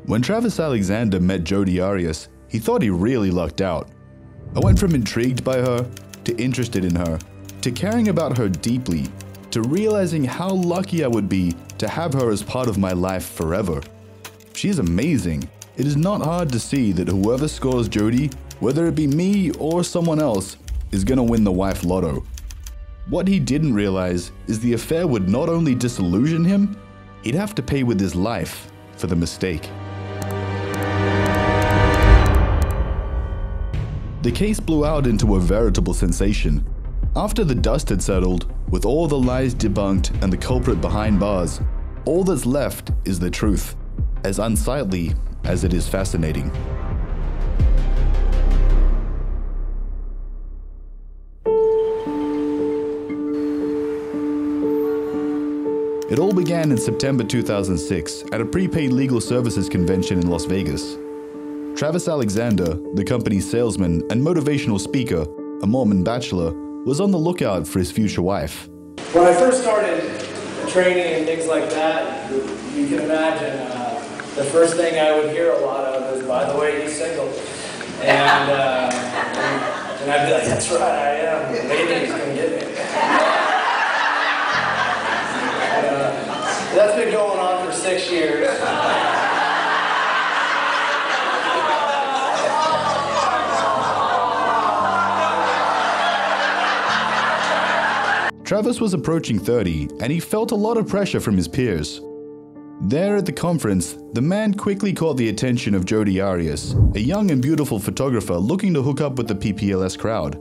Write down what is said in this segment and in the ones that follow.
When Travis Alexander met Jodi Arias, he thought he really lucked out. I went from intrigued by her, to interested in her, to caring about her deeply, to realizing how lucky I would be to have her as part of my life forever. She's amazing. It is not hard to see that whoever scores Jodi, whether it be me or someone else, is gonna win the wife lotto. What he didn't realize is the affair would not only disillusion him, he'd have to pay with his life for the mistake. The case blew out into a veritable sensation. After the dust had settled, with all the lies debunked and the culprit behind bars, all that's left is the truth, as unsightly as it is fascinating. It all began in September 2006 at a prepaid legal services convention in Las Vegas. Travis Alexander, the company's salesman and motivational speaker, a Mormon bachelor, was on the lookout for his future wife. When I first started training and things like that, you can imagine the first thing I would hear a lot of is, by the way, he's single. And I'd be like, that's right, I am. Maybe he's going to get me. That's been going on for 6 years. Travis was approaching 30, and he felt a lot of pressure from his peers. There at the conference, the man quickly caught the attention of Jodi Arias, a young and beautiful photographer looking to hook up with the PPLS crowd.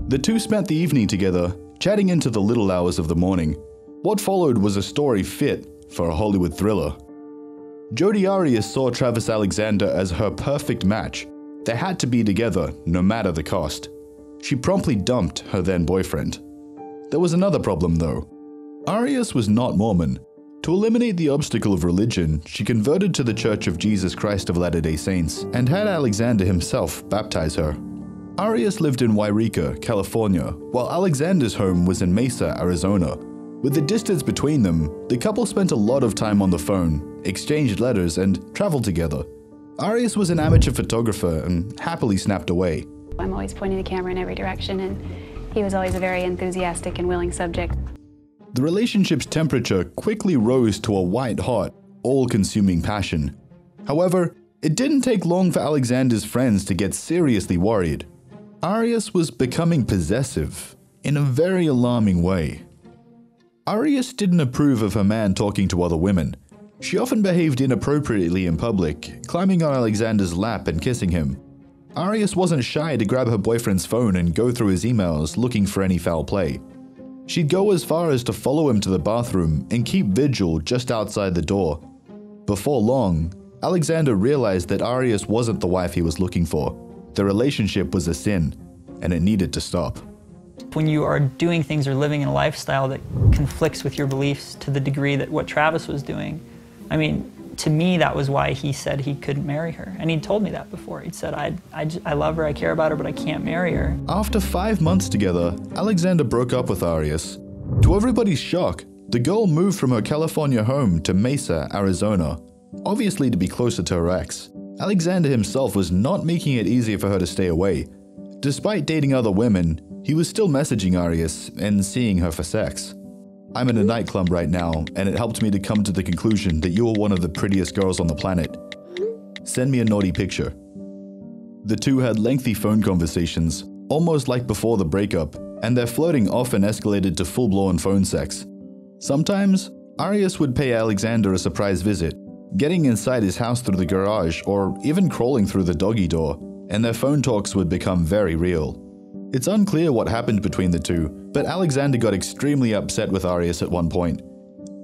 The two spent the evening together, chatting into the little hours of the morning. What followed was a story fit for a Hollywood thriller. Jodi Arias saw Travis Alexander as her perfect match. They had to be together, no matter the cost. She promptly dumped her then boyfriend. There was another problem though. Arias was not Mormon. To eliminate the obstacle of religion, she converted to the Church of Jesus Christ of Latter-day Saints and had Alexander himself baptize her. Arias lived in Wairika, California, while Alexander's home was in Mesa, Arizona. With the distance between them, the couple spent a lot of time on the phone, exchanged letters, and traveled together. Arias was an amateur photographer and happily snapped away. I'm always pointing the camera in every direction, and he was always a very enthusiastic and willing subject. The relationship's temperature quickly rose to a white-hot, all-consuming passion. However, it didn't take long for Alexander's friends to get seriously worried. Arias was becoming possessive in a very alarming way. Arias didn't approve of her man talking to other women. She often behaved inappropriately in public, climbing on Alexander's lap and kissing him. Arias wasn't shy to grab her boyfriend's phone and go through his emails looking for any foul play. She'd go as far as to follow him to the bathroom and keep vigil just outside the door. Before long, Alexander realized that Arias wasn't the wife he was looking for. The relationship was a sin, and it needed to stop. When you are doing things or living in a lifestyle that conflicts with your beliefs to the degree that what Travis was doing, I mean, to me, that was why he said he couldn't marry her. And he'd told me that before. He'd said, I love her, I care about her, but I can't marry her. After 5 months together, Alexander broke up with Arias. To everybody's shock, the girl moved from her California home to Mesa, Arizona, obviously to be closer to her ex. Alexander himself was not making it easier for her to stay away. Despite dating other women, he was still messaging Arias and seeing her for sex. I'm in a nightclub right now, and it helped me to come to the conclusion that you are one of the prettiest girls on the planet. Send me a naughty picture. The two had lengthy phone conversations, almost like before the breakup, and their flirting often escalated to full-blown phone sex. Sometimes, Arias would pay Alexander a surprise visit, getting inside his house through the garage or even crawling through the doggy door, and their phone talks would become very real. It's unclear what happened between the two, but Alexander got extremely upset with Arias at one point.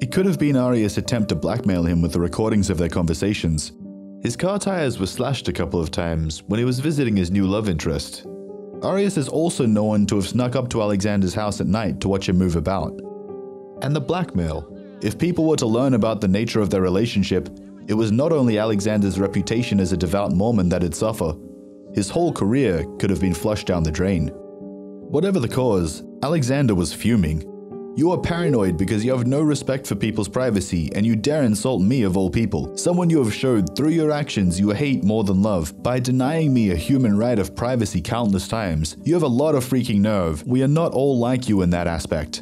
It could have been Arias' attempt to blackmail him with the recordings of their conversations. His car tires were slashed a couple of times when he was visiting his new love interest. Arias is also known to have snuck up to Alexander's house at night to watch him move about. And the blackmail. If people were to learn about the nature of their relationship, it was not only Alexander's reputation as a devout Mormon that'd suffer. His whole career could have been flushed down the drain. Whatever the cause, Alexander was fuming. You are paranoid because you have no respect for people's privacy and you dare insult me of all people, someone you have showed through your actions you hate more than love by denying me a human right of privacy countless times. You have a lot of freaking nerve. We are not all like you in that aspect.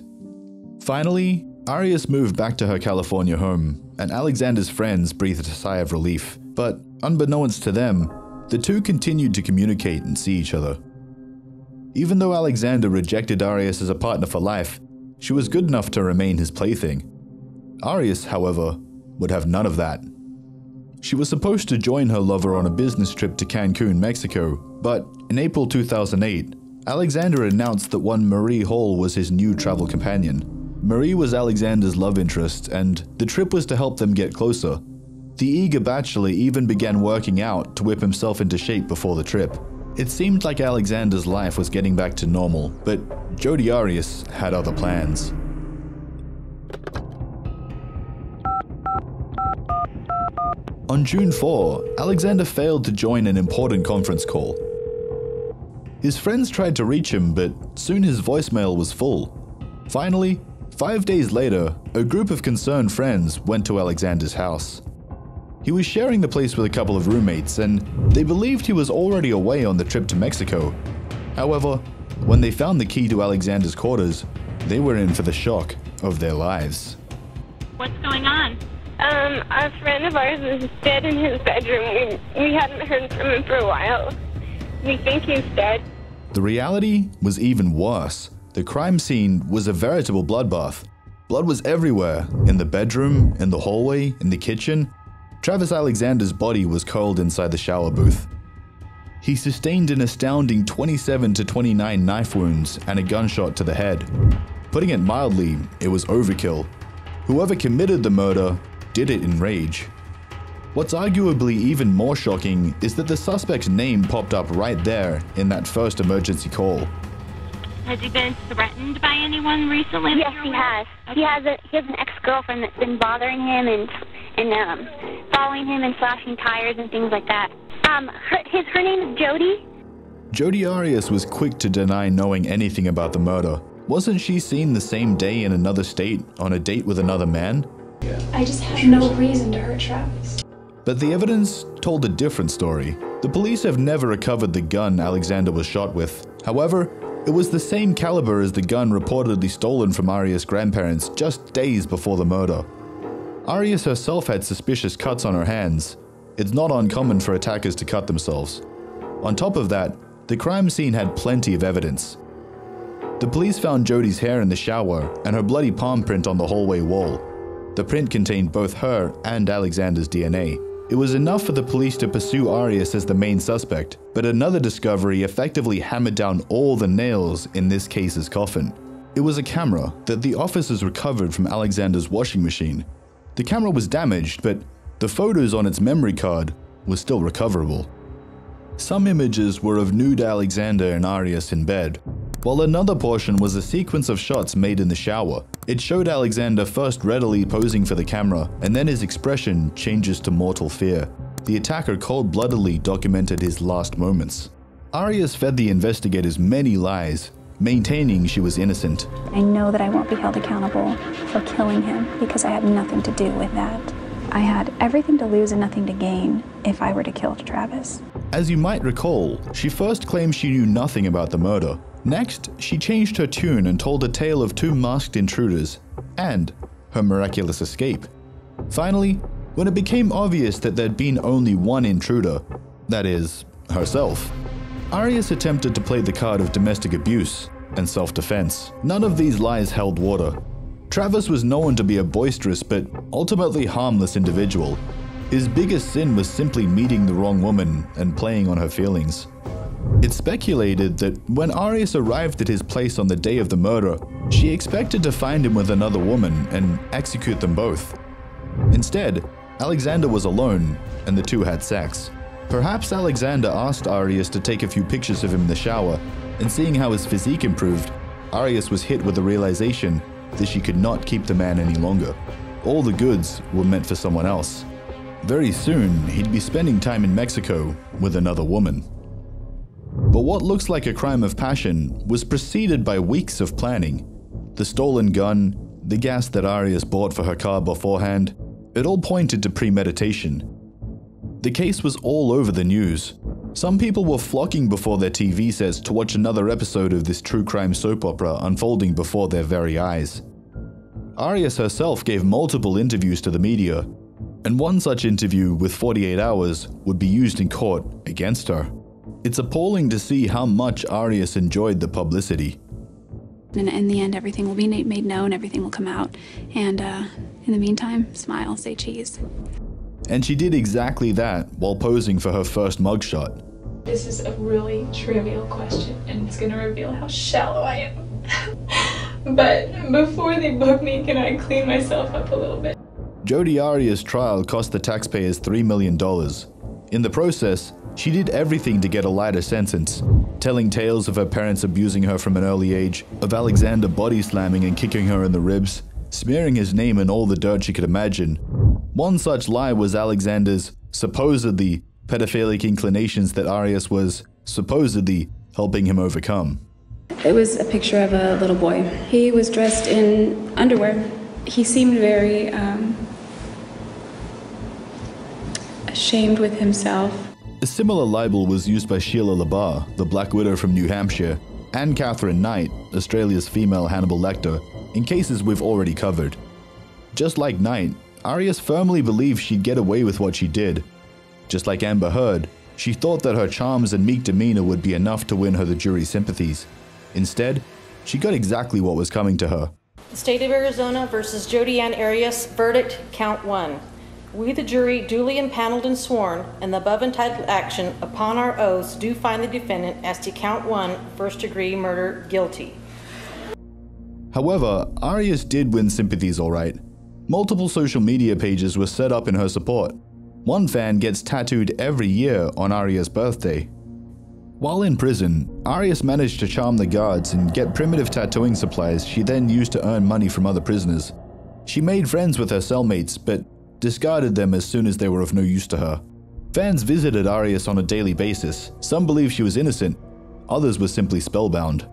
Finally, Arias moved back to her California home, and Alexander's friends breathed a sigh of relief. But unbeknownst to them, the two continued to communicate and see each other. Even though Alexander rejected Arias as a partner for life, she was good enough to remain his plaything. Arias, however, would have none of that. She was supposed to join her lover on a business trip to Cancun, Mexico, but in April 2008, Alexander announced that one Marie Hall was his new travel companion. Marie was Alexander's love interest, and the trip was to help them get closer. The eager bachelor even began working out to whip himself into shape before the trip. It seemed like Alexander's life was getting back to normal, but Jodi Arias had other plans. On June 4, Alexander failed to join an important conference call. His friends tried to reach him, but soon his voicemail was full. Finally, 5 days later, a group of concerned friends went to Alexander's house. He was sharing the place with a couple of roommates, and they believed he was already away on the trip to Mexico. However, when they found the key to Alexander's quarters, they were in for the shock of their lives. What's going on? A friend of ours is dead in his bedroom. We hadn't heard from him for a while. We think he's dead. The reality was even worse. The crime scene was a veritable bloodbath. Blood was everywhere, in the bedroom, in the hallway, in the kitchen. Travis Alexander's body was curled inside the shower booth. He sustained an astounding 27 to 29 knife wounds and a gunshot to the head. Putting it mildly, it was overkill. Whoever committed the murder did it in rage. What's arguably even more shocking is that the suspect's name popped up right there in that first emergency call. Has he been threatened by anyone recently? Yes, he has. Okay. He has an ex-girlfriend that's been bothering him and following him and slashing tires and things like that. Her name is Jodi. Jodi Arias was quick to deny knowing anything about the murder. Wasn't she seen the same day in another state on a date with another man? I just had no reason to hurt Travis. But the evidence told a different story. The police have never recovered the gun Alexander was shot with. However, it was the same caliber as the gun reportedly stolen from Arias' grandparents just days before the murder. Arias herself had suspicious cuts on her hands. It's not uncommon for attackers to cut themselves. On top of that, the crime scene had plenty of evidence. The police found Jodi's hair in the shower and her bloody palm print on the hallway wall. The print contained both her and Alexander's DNA. It was enough for the police to pursue Arias as the main suspect, but another discovery effectively hammered down all the nails in this case's coffin. It was a camera that the officers recovered from Alexander's washing machine. The camera was damaged, but the photos on its memory card were still recoverable. Some images were of nude Alexander and Arias in bed, while another portion was a sequence of shots made in the shower. It showed Alexander first readily posing for the camera, and then his expression changes to mortal fear. The attacker cold-bloodedly documented his last moments. Arias fed the investigators many lies, maintaining she was innocent. I know that I won't be held accountable for killing him because I had nothing to do with that. I had everything to lose and nothing to gain if I were to kill Travis. As you might recall, she first claimed she knew nothing about the murder. Next, she changed her tune and told a tale of two masked intruders and her miraculous escape. Finally, when it became obvious that there'd been only one intruder, that is, herself, Arias attempted to play the card of domestic abuse and self-defense. None of these lies held water. Travis was known to be a boisterous but ultimately harmless individual. His biggest sin was simply meeting the wrong woman and playing on her feelings. It's speculated that when Arias arrived at his place on the day of the murder, she expected to find him with another woman and execute them both. Instead, Alexander was alone and the two had sex. Perhaps Alexander asked Arias to take a few pictures of him in the shower, and seeing how his physique improved, Arias was hit with the realization that she could not keep the man any longer. All the goods were meant for someone else. Very soon, he'd be spending time in Mexico with another woman. But what looks like a crime of passion was preceded by weeks of planning. The the stolen gun, the gas that Arias bought for her car beforehand, it all pointed to premeditation. The case was all over the news. Some people were flocking before their TV sets to watch another episode of this true crime soap opera unfolding before their very eyes. Arias herself gave multiple interviews to the media, and one such interview with 48 hours would be used in court against her. It's appalling to see how much Arias enjoyed the publicity. And in the end, everything will be made known, everything will come out. And in the meantime, smile, say cheese. And she did exactly that while posing for her first mugshot. This is a really trivial question, and it's gonna reveal how shallow I am. But before they book me, can I clean myself up a little bit? Jodi Arias' trial cost the taxpayers $3 million. In the process, she did everything to get a lighter sentence, telling tales of her parents abusing her from an early age, of Alexander body slamming and kicking her in the ribs, smearing his name in all the dirt she could imagine. One such lie was Alexander's supposedly pedophilic inclinations that Arias was supposedly helping him overcome. It was a picture of a little boy. He was dressed in underwear. He seemed very ashamed with himself. A similar libel was used by Sheila LaBar, the Black Widow from New Hampshire, and Catherine Knight, Australia's female Hannibal Lecter, in cases we've already covered. Just like Knight, Arias firmly believed she'd get away with what she did. Just like Amber Heard, she thought that her charms and meek demeanor would be enough to win her the jury's sympathies. Instead, she got exactly what was coming to her. The State of Arizona versus Jodi Arias, verdict, count 1. We, the jury, duly impaneled and sworn, in the above entitled action, upon our oaths, do find the defendant as to count 1, first-degree murder, guilty. However, Arias did win sympathies alright. Multiple social media pages were set up in her support. One fan gets tattooed every year on Arias' birthday. While in prison, Arias managed to charm the guards and get primitive tattooing supplies she then used to earn money from other prisoners. She made friends with her cellmates, but discarded them as soon as they were of no use to her. Fans visited Arias on a daily basis. Some believed she was innocent, others were simply spellbound.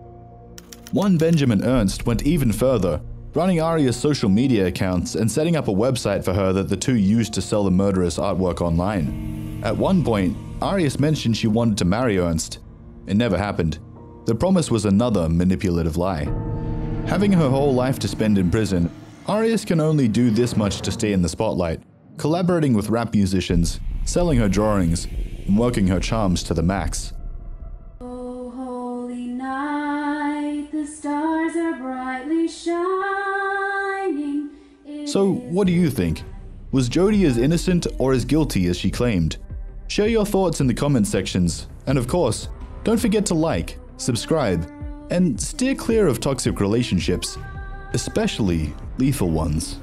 One Benjamin Ernst went even further, running Arias' social media accounts and setting up a website for her that the two used to sell the murderous artwork online. At one point, Arias mentioned she wanted to marry Ernst. It never happened. The promise was another manipulative lie. Having her whole life to spend in prison, Arias can only do this much to stay in the spotlight, collaborating with rap musicians, selling her drawings, and working her charms to the max. Oh, holy night, the stars are brightly shining. So, what do you think? Was Jodi as innocent or as guilty as she claimed? Share your thoughts in the comment sections, and of course, don't forget to like, subscribe, and steer clear of toxic relationships, especially lethal ones.